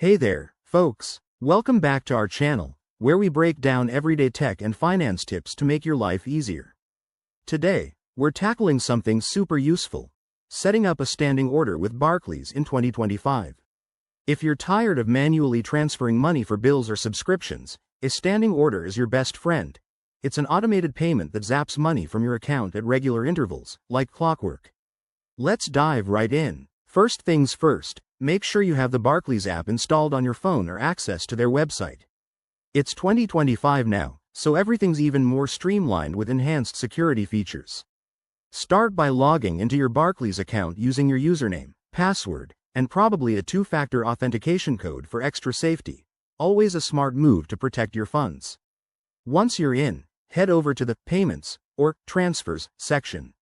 Hey there, folks. Welcome back to our channel, where we break down everyday tech and finance tips to make your life easier. Today, we're tackling something super useful: setting up a standing order with Barclays in 2025. If you're tired of manually transferring money for bills or subscriptions, a standing order is your best friend. It's an automated payment that zaps money from your account at regular intervals, like clockwork. Let's dive right in. First things first, make sure you have the Barclays app installed on your phone or access to their website. It's 2025 now, so everything's even more streamlined with enhanced security features. Start by logging into your Barclays account using your username, password, and probably a two-factor authentication code for extra safety. Always a smart move to protect your funds. Once you're in, head over to the Payments or Transfers section.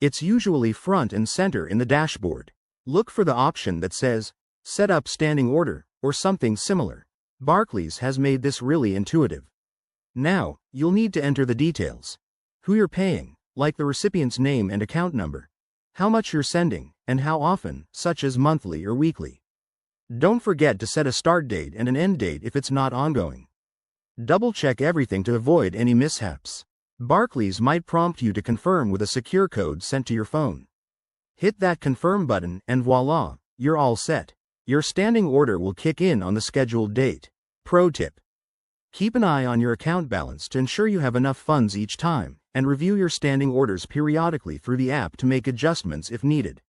It's usually front and center in the dashboard. Look for the option that says, Set up standing order, or something similar. Barclays has made this really intuitive. Now, you'll need to enter the details. Who you're paying, like the recipient's name and account number. How much you're sending, and how often, such as monthly or weekly. Don't forget to set a start date and an end date if it's not ongoing. Double-check everything to avoid any mishaps. Barclays might prompt you to confirm with a secure code sent to your phone. Hit that confirm button and voila, you're all set. Your standing order will kick in on the scheduled date. Pro tip: keep an eye on your account balance to ensure you have enough funds each time, and review your standing orders periodically through the app to make adjustments if needed.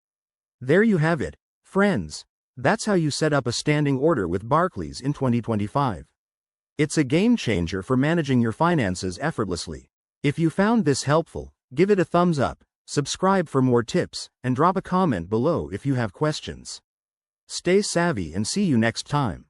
There you have it, friends. That's how you set up a standing order with Barclays in 2025. It's a game changer for managing your finances effortlessly. If you found this helpful, give it a thumbs up. Subscribe for more tips, and drop a comment below if you have questions. Stay savvy and see you next time.